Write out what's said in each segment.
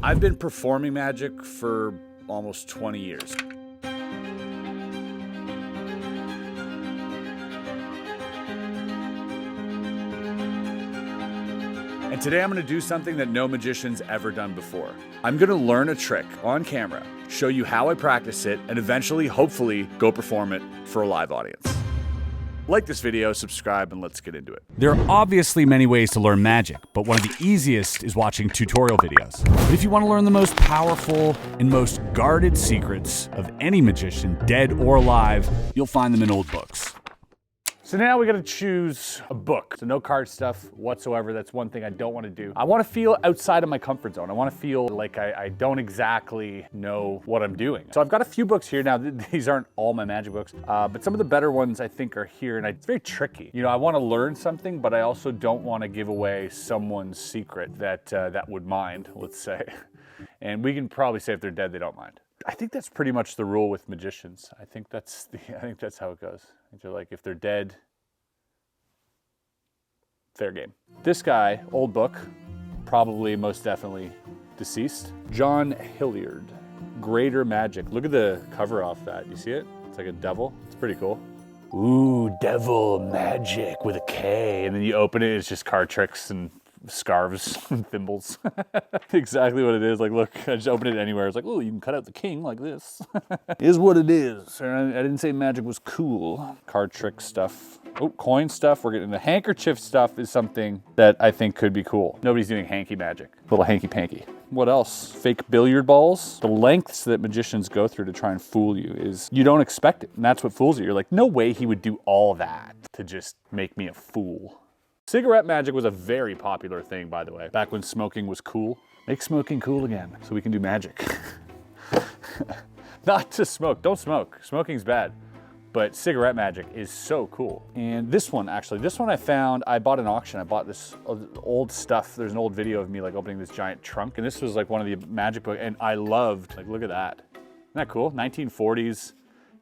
I've been performing magic for almost 20 years. And today I'm gonna do something that no magician's ever done before. I'm gonna learn a trick on camera, show you how I practice it, and eventually, hopefully, go perform it for a live audience. Like this video, subscribe, and let's get into it. There are obviously many ways to learn magic, but one of the easiest is watching tutorial videos. But if you want to learn the most powerful and most guarded secrets of any magician, dead or alive, you'll find them in old books. So now we gotta choose a book. So no card stuff whatsoever. That's one thing I don't wanna do. I wanna feel outside of my comfort zone. I wanna feel like I don't exactly know what I'm doing. So I've got a few books here. Now, these aren't all my magic books, but some of the better ones I think are here, and it's very tricky. You know, I wanna learn something, but I also don't wanna give away someone's secret that would mind, let's say. And we can probably say if they're dead, they don't mind. I think that's pretty much the rule with magicians. I think that's how it goes. They're like, if they're dead, fair game. This guy, old book, probably most definitely deceased. John Hilliard, Greater Magic. Look at the cover off that. You see it? It's like a devil. It's pretty cool. Ooh, devil magic with a K. And then you open it, it's just card tricks and scarves and thimbles. Exactly what it is. Like, look, I just open it anywhere. It's like, oh, you can cut out the king like this. Is what it is. I didn't say magic was cool. Card trick stuff. Oh, coin stuff. We're getting the handkerchief stuff is something that I think could be cool. Nobody's doing hanky magic. Little hanky panky. What else? Fake billiard balls. The lengths that magicians go through to try and fool you is you don't expect it. And that's what fools you. You're like, no way he would do all that to just make me a fool. Cigarette magic was a very popular thing, by the way, back when smoking was cool. Make smoking cool again so we can do magic. Not to smoke, don't smoke. Smoking's bad, but cigarette magic is so cool. And this one, actually, this one I found, I bought an auction. I bought this old stuff. There's an old video of me like opening this giant trunk, and this was like one of the magic books, and I loved, like, look at that. Isn't that cool? 1940s,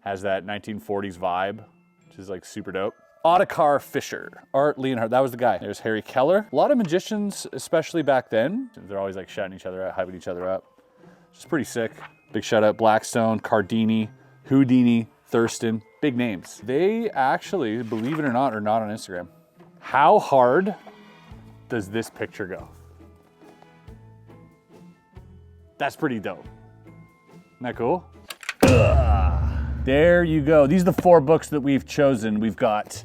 has that 1940s vibe, which is like super dope. Ottokar Fischer, Art Leonhardt, that was the guy. There's Harry Keller. A lot of magicians, especially back then, they're always like shouting each other out, hyping each other up. Just pretty sick. Big shout out Blackstone, Cardini, Houdini, Thurston, big names. They actually, believe it or not, are not on Instagram. How hard does this picture go? That's pretty dope. Isn't that cool? There you go. These are the 4 books that we've chosen. We've got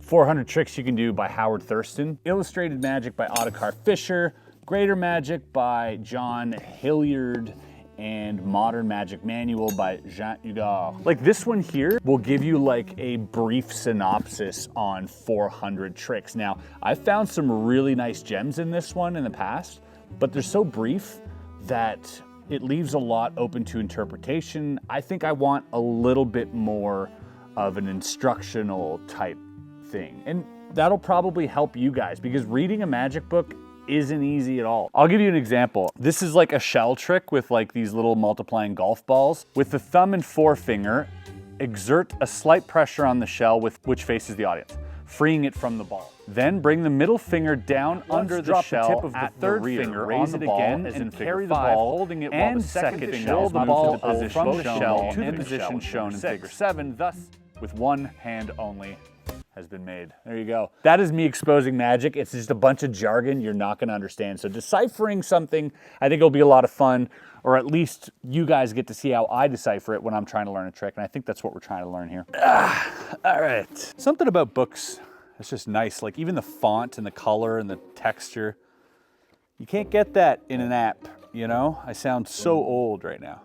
400 Tricks You Can Do by Howard Thurston, Illustrated Magic by Ottokar Fischer, Greater Magic by John Hilliard, and Modern Magic Manual by Jean Hugo. Like, this one here will give you like a brief synopsis on 400 tricks. Now, I've found some really nice gems in this one in the past, but they're so brief that it leaves a lot open to interpretation. I think I want a little bit more of an instructional type thing. And that'll probably help you guys, because reading a magic book isn't easy at all. I'll give you an example. This is like a shell trick with like these little multiplying golf balls. With the thumb and forefinger, exert a slight pressure on the shell which faces the audience, freeing it from the ball. Then bring the middle finger down under the shell, the tip of the third finger, raise it again, and carry the ball, holding it while the second finger roll the ball from the shell to the position shown in figure 7. Thus, with one hand only, has been made. There you go. That is me exposing magic. It's just a bunch of jargon you're not gonna understand. So deciphering something, I think it'll be a lot of fun, or at least you guys get to see how I decipher it when I'm trying to learn a trick, and I think that's what we're trying to learn here. All right. Something about books, it's just nice. Like, even the font and the color and the texture, you can't get that in an app, you know? I sound so old right now.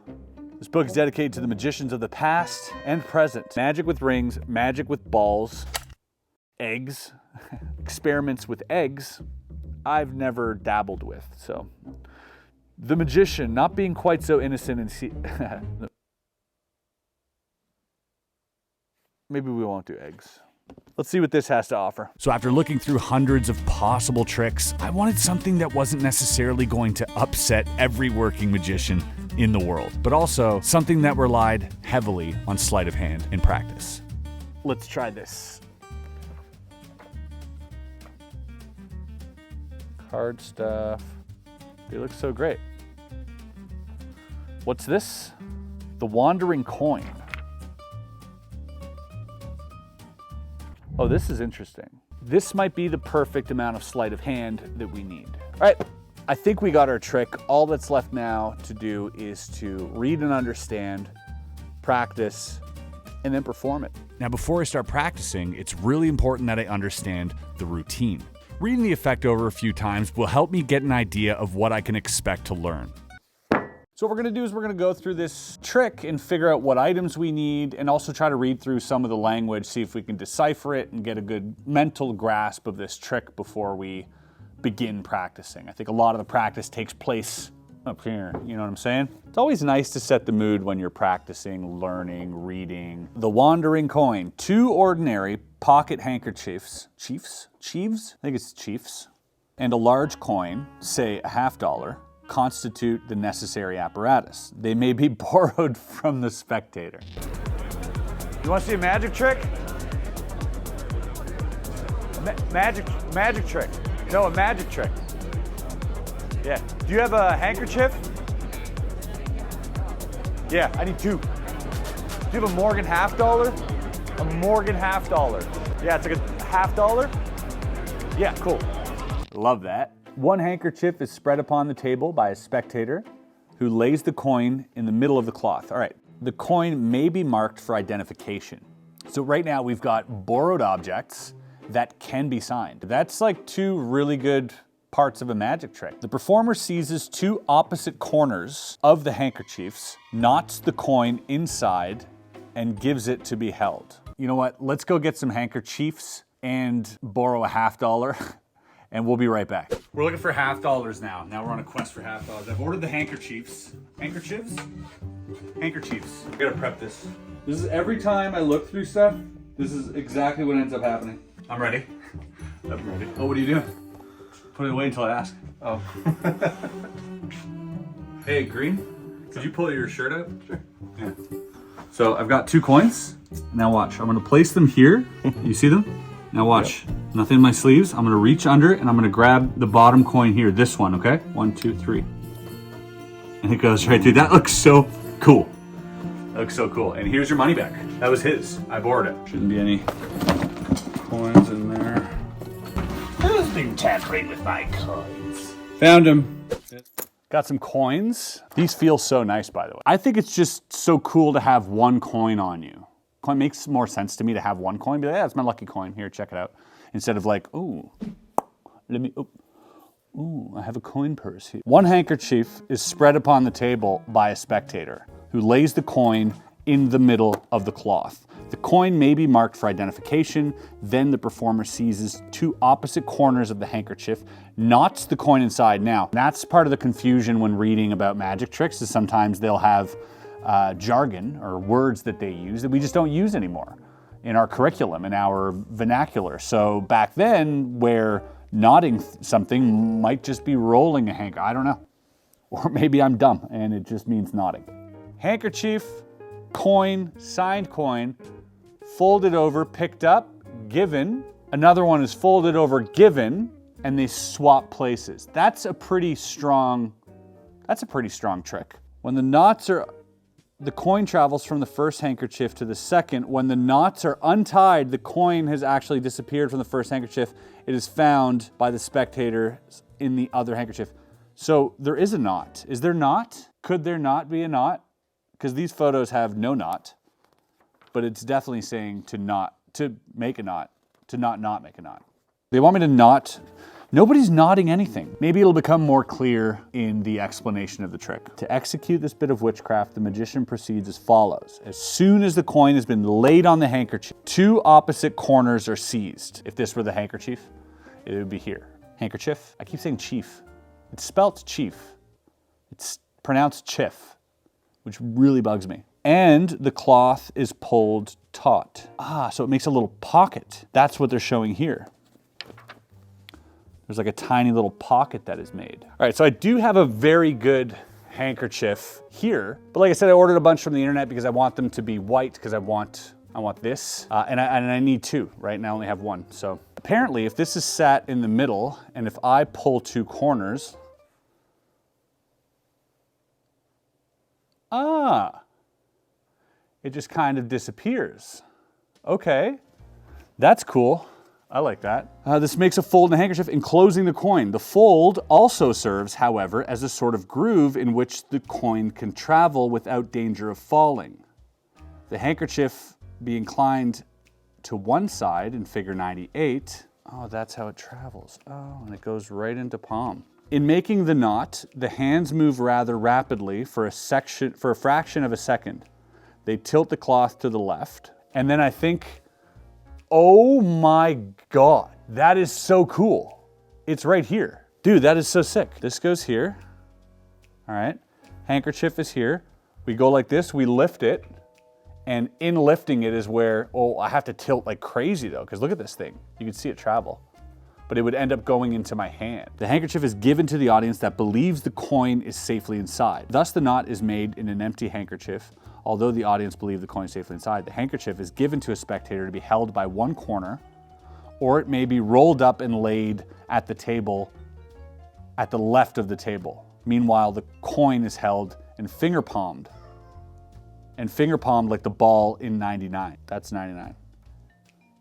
This book is dedicated to the magicians of the past and present. Magic with rings, magic with balls, eggs, experiments with eggs, I've never dabbled with, so. The magician, not being quite so innocent and maybe we won't do eggs. Let's see what this has to offer. So after looking through hundreds of possible tricks, I wanted something that wasn't necessarily going to upset every working magician in the world, but also something that relied heavily on sleight of hand in practice. Let's try this. Card stuff. They look so great. What's this? The Wandering Coin. Oh, this is interesting. This might be the perfect amount of sleight of hand that we need. All right, I think we got our trick. All that's left now to do is to read and understand, practice, and then perform it. Now, before I start practicing, it's really important that I understand the routine. Reading the effect over a few times will help me get an idea of what I can expect to learn. So what we're gonna do is we're gonna go through this trick and figure out what items we need and also try to read through some of the language, see if we can decipher it and get a good mental grasp of this trick before we begin practicing. I think a lot of the practice takes place up here, you know what I'm saying? It's always nice to set the mood when you're practicing, learning, reading. The Wandering Coin, 2 ordinary pocket handkerchiefs, chiefs? I think it's chiefs, and a large coin, say $50, constitute the necessary apparatus. They may be borrowed from the spectator. You want to see a magic trick? Magic trick. No, a magic trick. Yeah. Do you have a handkerchief? Yeah, I need 2. Do you have a Morgan $50? A Morgan $50. Yeah, it's like a $50? Yeah, cool. Love that. 1 handkerchief is spread upon the table by a spectator who lays the coin in the middle of the cloth. All right, the coin may be marked for identification. So right now we've got borrowed objects that can be signed. That's like 2 really good parts of a magic trick. The performer seizes 2 opposite corners of the handkerchiefs, knots the coin inside, and gives it to be held. You know what? Let's go get some handkerchiefs and borrow a $50. And we'll be right back. We're looking for $50 now. Now we're on a quest for $50. I've ordered the handkerchiefs. Handkerchiefs? Handkerchiefs. I gotta prep this. This is every time I look through stuff, this is exactly what ends up happening. I'm ready. I'm ready. Oh, what are you doing? Put it away until I ask. Oh. Hey, Green, could you pull your shirt up? Sure. Yeah. So I've got 2 coins. Now watch, I'm gonna place them here. You see them? Now watch, nothing in my sleeves. I'm gonna reach under and I'm gonna grab the bottom coin here, this one, okay? 1, 2, 3. And it goes right through. That looks so cool. That looks so cool. And here's your money back. That was his, I borrowed it. Shouldn't be any coins in there. Who's been tampering with my coins? Found him. Got some coins. These feel so nice, by the way. I think it's just so cool to have 1 coin on you. Coin makes more sense to me to have 1 coin. Be like, yeah, it's my lucky coin. Here, check it out. Instead of like, ooh, let me, ooh, I have a coin purse here. 1 handkerchief is spread upon the table by a spectator who lays the coin in the middle of the cloth. The coin may be marked for identification. Then the performer seizes 2 opposite corners of the handkerchief, knots the coin inside. Now, that's part of the confusion when reading about magic tricks is sometimes they'll have jargon or words that they use that we just don't use anymore in our curriculum, in our vernacular. So back then, where knotting something might just be rolling a handkerchief, I don't know. Or maybe I'm dumb and it just means knotting. Handkerchief, coin, signed coin, folded over, picked up, given. Another one is folded over, given, and they swap places. That's a pretty strong trick. When the knots are the coin travels from the first handkerchief to the second. When the knots are untied, the coin has actually disappeared from the first handkerchief. It is found by the spectator in the other handkerchief. So there is a knot. Is there not? Could there not be a knot? Because these photos have no knot, but it's definitely saying to make a knot, to not make a knot. They want me to knot. Nobody's knotting anything. Maybe it'll become more clear in the explanation of the trick. To execute this bit of witchcraft, the magician proceeds as follows. As soon as the coin has been laid on the handkerchief, 2 opposite corners are seized. If this were the handkerchief, it would be here. Handkerchief? I keep saying chief. It's spelt chief. It's pronounced chiff, which really bugs me. And the cloth is pulled taut. So it makes a little pocket. That's what they're showing here. There's like a tiny little pocket that is made. All right, so I do have a very good handkerchief here, but like I said, I ordered a bunch from the internet because I want them to be white because I want this, and I need 2. Right now I only have 1. So apparently if this is sat in the middle, and if I pull 2 corners, Ah, it just kind of disappears. Okay, that's cool. I like that. This makes a fold in the handkerchief enclosing the coin. The fold also serves, however, as a sort of groove in which the coin can travel without danger of falling. The handkerchief be inclined to one side in figure 98. Oh, that's how it travels. Oh, and it goes right into palm. In making the knot, the hands move rather rapidly for a fraction of a second. They tilt the cloth to the left, and then I think, oh my God, that is so cool. It's right here. Dude, that is so sick. This goes here, all right? Handkerchief is here. We go like this, we lift it, and in lifting it is where, oh, I have to tilt like crazy though, because look at this thing. You can see it travel, but it would end up going into my hand. The handkerchief is given to the audience that believes the coin is safely inside. Thus, the knot is made in an empty handkerchief. Although the audience believe the coin is safely inside, the handkerchief is given to a spectator to be held by one corner, or it may be rolled up and laid at the table, at the left of the table. Meanwhile, the coin is held and finger palmed. And finger palmed like the ball in 99. That's 99.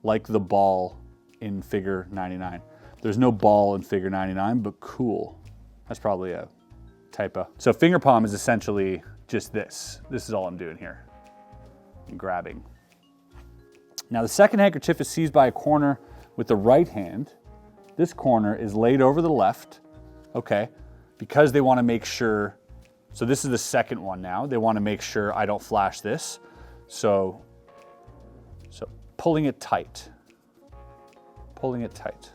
Like the ball in figure 99. There's no ball in figure 99, but cool. That's probably a typo. So finger palm is essentially just this. This is all I'm doing here. I'm grabbing. Now the second handkerchief is seized by a corner with the right hand. This corner is laid over the left, okay, because they want to make sure, so this is the second one now. They want to make sure I don't flash this. So pulling it tight. Pulling it tight.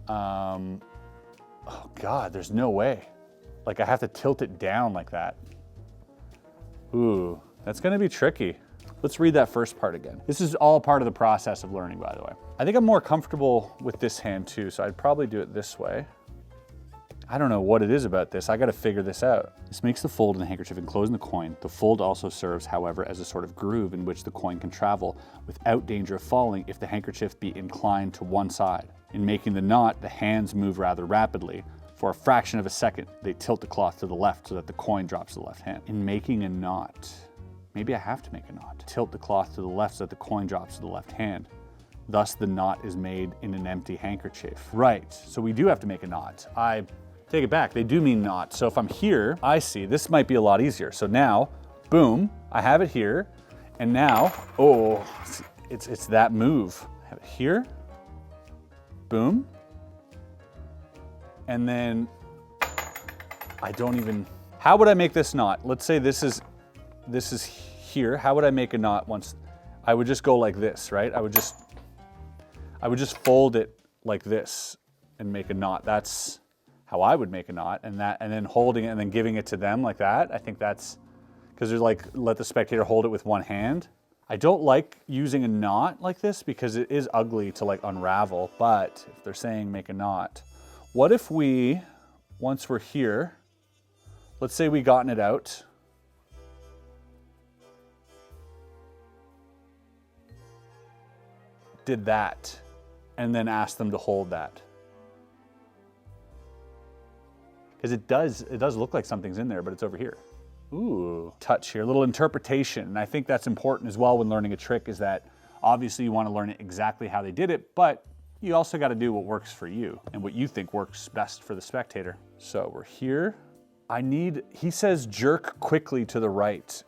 Oh God, there's no way. Like I have to tilt it down like that. Ooh, that's gonna be tricky. Let's read that first part again. This is all part of the process of learning, by the way. I think I'm more comfortable with this hand too, so I'd probably do it this way. I don't know what it is about this. I gotta figure this out. This makes the fold in the handkerchief enclosing the coin. The fold also serves, however, as a sort of groove in which the coin can travel without danger of falling if the handkerchief be inclined to one side. In making the knot, the hands move rather rapidly. For a fraction of a second, they tilt the cloth to the left so that the coin drops to the left hand. In making a knot, maybe I have to make a knot. Tilt the cloth to the left so that the coin drops to the left hand. Thus, the knot is made in an empty handkerchief. Right, so we do have to make a knot. I take it back, they do mean knot. So if I'm here, I see, this might be a lot easier. So now, boom, I have it here. And now, oh, it's that move. I have it here. Boom. And then I don't even, how would I make this knot? Let's say this is here. How would I make a knot once? I would just go like this, right? I would just fold it like this and make a knot. That's how I would make a knot, and then holding it and then giving it to them like that. I think that's, because they're like, let the spectator hold it with one hand. I don't like using a knot like this because it is ugly to like unravel, but if they're saying make a knot, what if we, once we're here, let's say we gotten it out. Did that, and then asked them to hold that. Because it does look like something's in there, but it's over here. Ooh, touch here, a little interpretation. And I think that's important as well when learning a trick, is that obviously you want to learn it exactly how they did it, but you also got to do what works for you and what you think works best for the spectator. So we're here. He says jerk quickly to the right.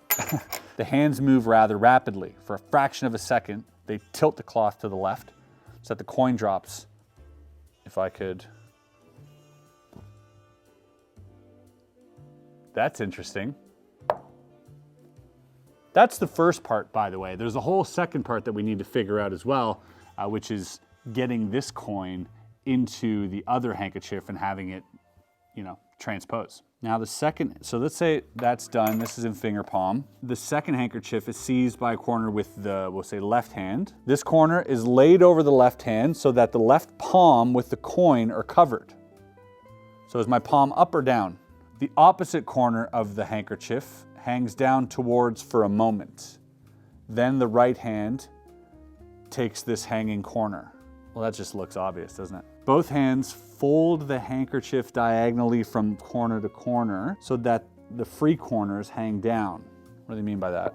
The hands move rather rapidly. For a fraction of a second, they tilt the cloth to the left so that the coin drops. If I could. That's interesting. That's the first part, by the way. There's a whole second part that we need to figure out as well, which is getting this coin into the other handkerchief and having it, transpose. Now the second, so let's say that's done. This is in finger palm. The second handkerchief is seized by a corner with the, we'll say, left hand. This corner is laid over the left hand so that the left palm with the coin are covered. So is my palm up or down? The opposite corner of the handkerchief hangs down towards for a moment. Then the right hand takes this hanging corner. Well, that just looks obvious, doesn't it? Both hands fold the handkerchief diagonally from corner to corner so that the free corners hang down. What do they mean by that?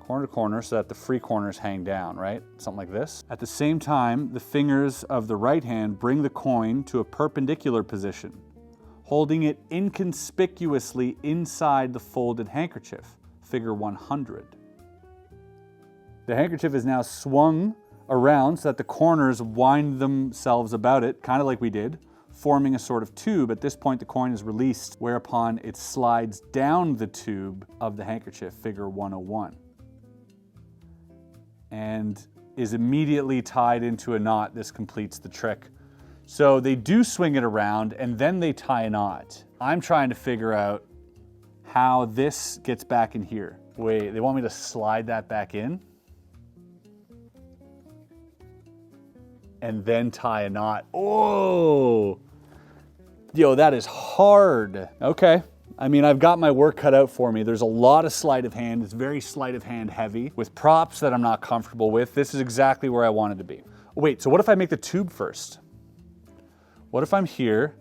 Corner to corner so that the free corners hang down, right? Something like this. At the same time, the fingers of the right hand bring the coin to a perpendicular position, holding it inconspicuously inside the folded handkerchief, figure 100. The handkerchief is now swung around so that the corners wind themselves about it, kind of like we did, forming a sort of tube. At this point, the coin is released, whereupon it slides down the tube of the handkerchief, figure 101, and is immediately tied into a knot. This completes the trick. So they do swing it around and then they tie a knot. I'm trying to figure out how this gets back in here. Wait, they want me to slide that back in? And then tie a knot. Oh, yo, that is hard. Okay, I mean, I've got my work cut out for me. There's a lot of sleight of hand. It's very sleight of hand heavy with props that I'm not comfortable with. This is exactly where I wanted to be. Wait, so what if I make the tube first? What if I'm here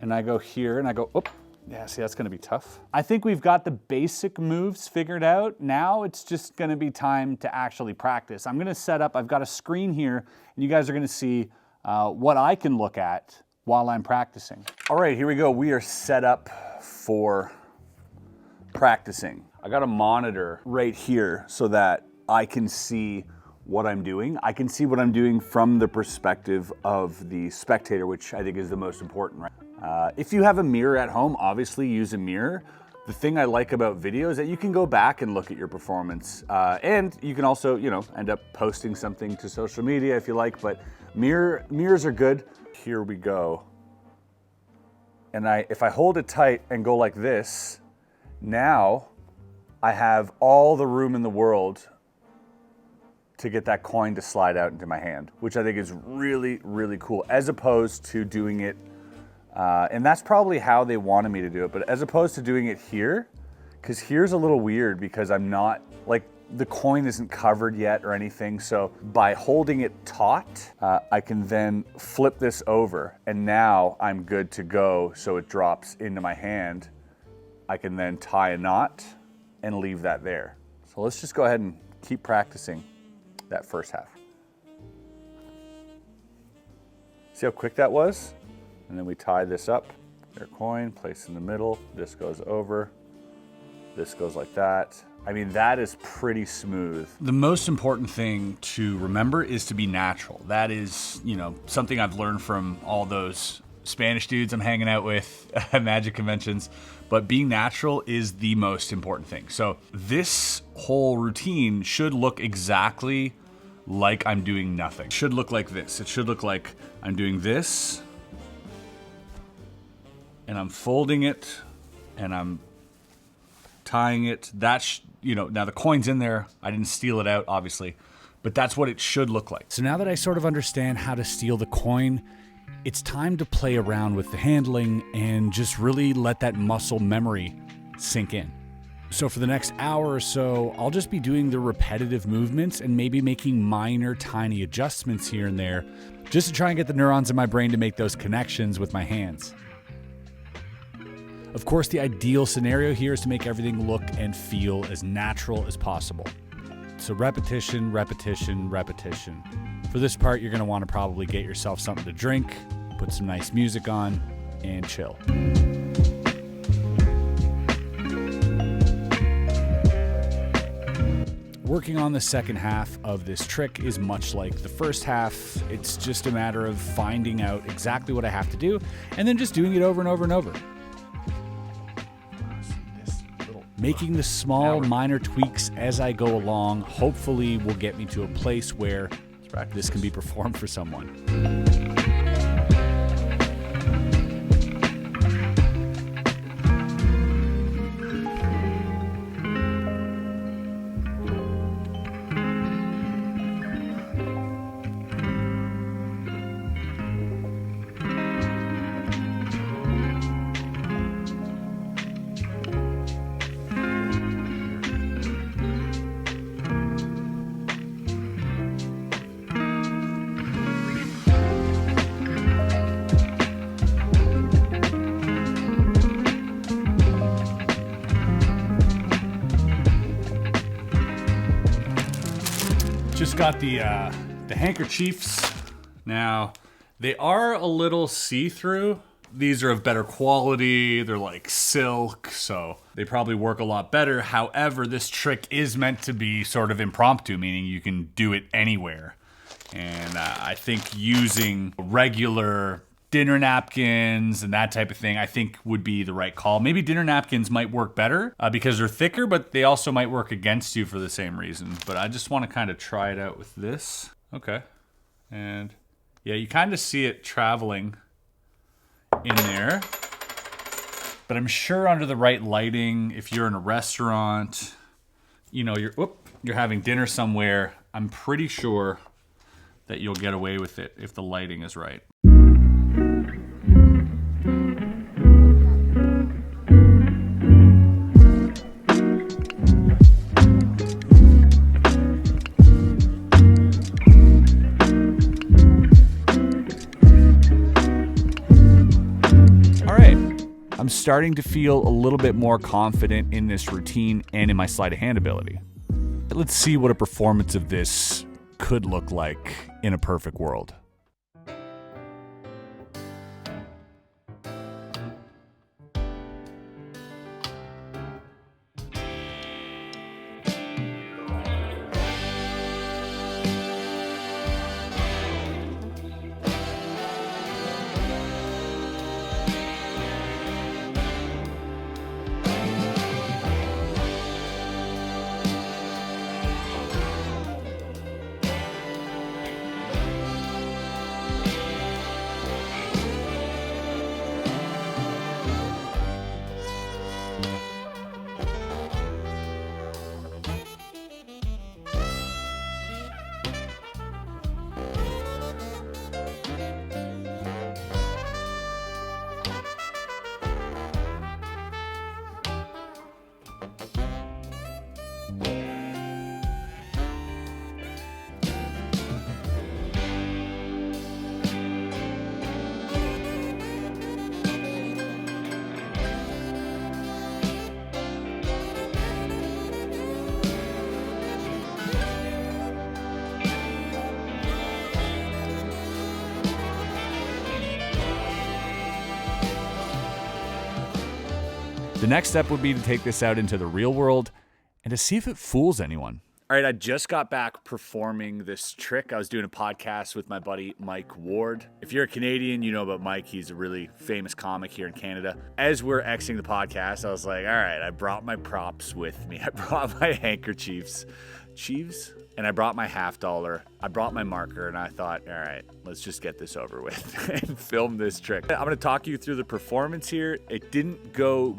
and I go here and I go, oop, yeah, see, that's gonna be tough. I think we've got the basic moves figured out. Now it's just gonna be time to actually practice. I'm gonna set up, I've got a screen here and you guys are gonna see what I can look at while I'm practicing. All right, here we go. We are set up for practicing. I got a monitor right here so that I can see what I'm doing. I can see what I'm doing from the perspective of the spectator, which I think is the most important, right? If you have a mirror at home, obviously use a mirror. The thing I like about video is that you can go back and look at your performance. And you can also, you know, end up posting something to social media if you like, but mirrors are good. Here we go. And if I hold it tight and go like this, now I have all the room in the world to get that coin to slide out into my hand, which I think is really, really cool, as opposed to doing it, and that's probably how they wanted me to do it, but as opposed to doing it here, because here's a little weird because I'm not, like, the coin isn't covered yet or anything, so by holding it taut, I can then flip this over, and now I'm good to go, so it drops into my hand. I can then tie a knot and leave that there. So let's just go ahead and keep practicing that first half. See how quick that was? And then we tie this up, their coin, place in the middle, this goes over, this goes like that. I mean, that is pretty smooth. The most important thing to remember is to be natural. That is, you know, something I've learned from all those Spanish dudes I'm hanging out with at magic conventions, but being natural is the most important thing. So this whole routine should look exactly like I'm doing nothing. It should look like this. It should look like I'm doing this, and I'm folding it, and I'm tying it. That's, you know, now the coin's in there. I didn't steal it out, obviously, but that's what it should look like. So now that I sort of understand how to steal the coin, it's time to play around with the handling and just really let that muscle memory sink in. So for the next hour or so, I'll just be doing the repetitive movements and maybe making minor, tiny adjustments here and there, just to try and get the neurons in my brain to make those connections with my hands. Of course, the ideal scenario here is to make everything look and feel as natural as possible. So repetition, repetition, repetition. For this part, you're going to want to probably get yourself something to drink, put some nice music on, and chill. Working on the second half of this trick is much like the first half. It's just a matter of finding out exactly what I have to do and then just doing it over and over and over. Making the small minor tweaks as I go along hopefully will get me to a place where this can be performed for someone. got the handkerchiefs. Now, they are a little see-through. These are of better quality. They're like silk, so they probably work a lot better. However, this trick is meant to be sort of impromptu, meaning you can do it anywhere. And I think using regular dinner napkins and that type of thing, I think would be the right call. Maybe dinner napkins might work better because they're thicker, but they also might work against you for the same reason. But I just want to kind of try it out with this. Okay. And yeah, you kind of see it traveling in there. But I'm sure under the right lighting, if you're in a restaurant, you know, you're having dinner somewhere, I'm pretty sure that you'll get away with it if the lighting is right. I'm starting to feel a little bit more confident in this routine and in my sleight of hand ability. Let's see what a performance of this could look like in a perfect world. The next step would be to take this out into the real world and to see if it fools anyone. All right, I just got back performing this trick. I was doing a podcast with my buddy Mike Ward. If you're a Canadian, you know about Mike. He's a really famous comic here in Canada. As we're exiting the podcast, I was like, all right, I brought my props with me. I brought my handkerchiefs, and I brought my $50. I brought my marker, and I thought, all right, let's just get this over with and film this trick. I'm gonna talk you through the performance here. It didn't go,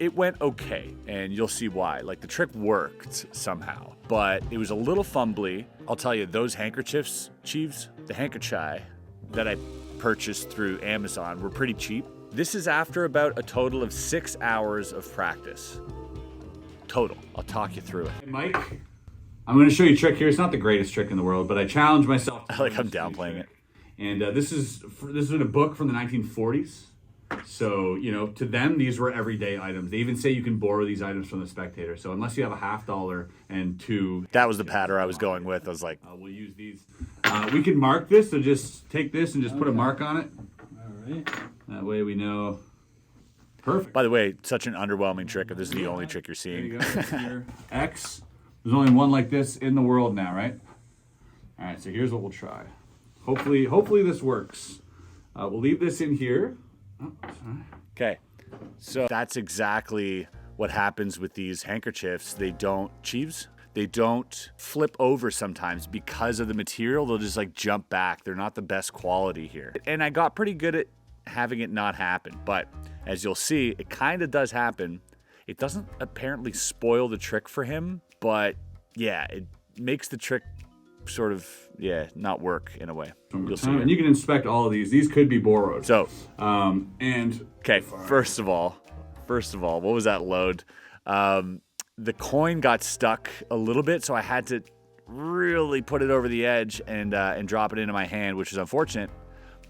it went okay, and you'll see why. Like, the trick worked somehow, but it was a little fumbly. I'll tell you, those handkerchiefs, the handkerchief that I purchased through Amazon were pretty cheap. This is after about a total of 6 hours of practice. Total. I'll talk you through it. Hey, Mike, I'm going to show you a trick here. It's not the greatest trick in the world, but I challenge myself. I like I'm downplaying it. And this is in a book from the 1940s. So, you know, to them, these were everyday items. They even say you can borrow these items from the Spectator. So unless you have a $50 and two. That was the pattern I was going with. I was like, we'll use these. We can mark this. So just take this and just put a mark on it. All right. That way we know. Perfect. By the way, such an underwhelming trick if this is the only trick you're seeing. There you go. X. There's only one like this in the world now, right? All right, so here's what we'll try. Hopefully this works. We'll leave this in here. Oh, okay, so that's exactly what happens with these handkerchiefs. They don't flip over sometimes because of the material. They'll just like jump back. They're not the best quality here. And I got pretty good at having it not happen, but as you'll see, it kind of does happen. It doesn't apparently spoil the trick for him, but yeah, it makes the trick sort of, not work in a way. You'll see. And you can inspect all of these. These could be borrowed. So, okay, first of all, what was that load? The coin got stuck a little bit, so I had to really put it over the edge and drop it into my hand, which is unfortunate.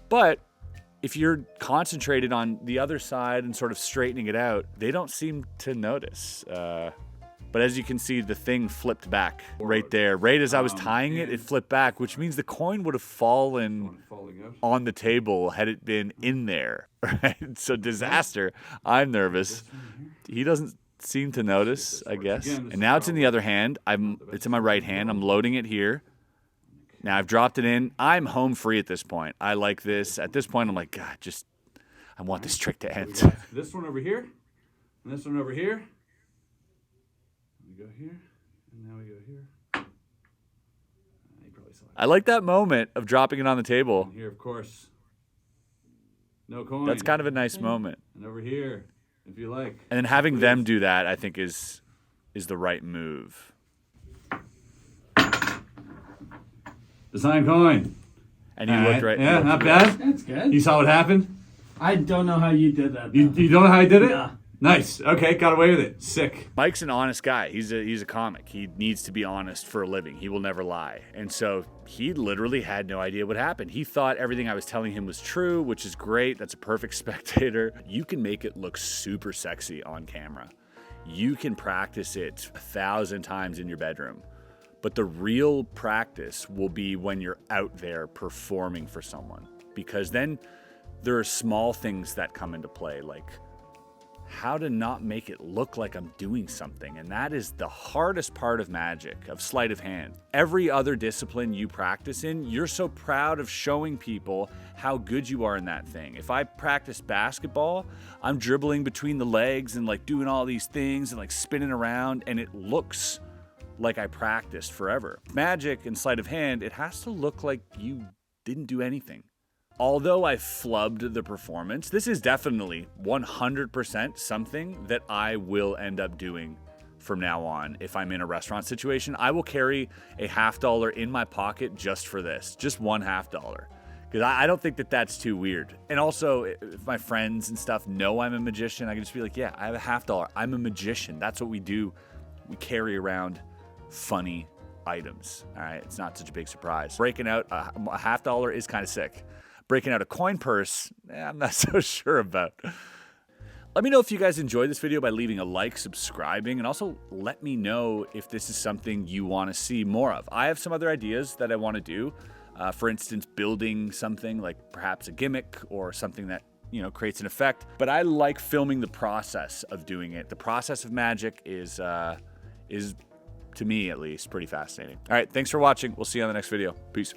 But if you're concentrated on the other side and sort of straightening it out, they don't seem to notice. But as you can see, the thing flipped back right there. Right as I was tying it, it flipped back, which means the coin would have fallen on the table had it been in there, right? So disaster. I'm nervous. He doesn't seem to notice, I guess. And now it's in the other hand. It's in my right hand. I'm loading it here. Now I've dropped it in. I'm home free at this point. I like this. At this point, I'm like, God, I want this trick to end. This one over here, and this one over here. We go here, and now we go here. You probably saw it. I like that moment of dropping it on the table. And here, of course, no coin. That's kind of a nice moment. And over here, if you like. And then having them do that, I think, is the right move. Design coin. And you looked right. Yeah, not bad. That's good. You saw what happened? I don't know how you did that. You don't know how I did it? No. Nice. Okay, got away with it. Sick. Mike's an honest guy. He's a comic. He needs to be honest for a living. He will never lie. And so he literally had no idea what happened. He thought everything I was telling him was true, which is great. That's a perfect spectator. You can make it look super sexy on camera. You can practice it 1,000 times in your bedroom. But the real practice will be when you're out there performing for someone, because then there are small things that come into play, like how to not make it look like I'm doing something. And that is the hardest part of magic, of sleight of hand. Every other discipline you practice in, you're so proud of showing people how good you are in that thing. If I practice basketball, I'm dribbling between the legs and like doing all these things and like spinning around, and it looks like I practiced forever. Magic and sleight of hand, it has to look like you didn't do anything. Although I flubbed the performance, this is definitely 100% something that I will end up doing from now on. If I'm in a restaurant situation, I will carry a $50 in my pocket just for this, just one $50. Because I don't think that that's too weird. And also, if my friends and stuff know I'm a magician, I can just be like, yeah, I have a $50. I'm a magician. That's what we do. We carry around funny items. All right, it's not such a big surprise. Breaking out a $50 is kind of sick. Breaking out a coin purse, I'm not so sure about. Let me know if you guys enjoyed this video by leaving a like, subscribing, and also let me know if this is something you want to see more of. I have some other ideas that I want to do. For instance, building something like perhaps a gimmick or something that creates an effect. But I like filming the process of doing it. The process of magic is to me at least, pretty fascinating. All right, thanks for watching. We'll see you on the next video. Peace.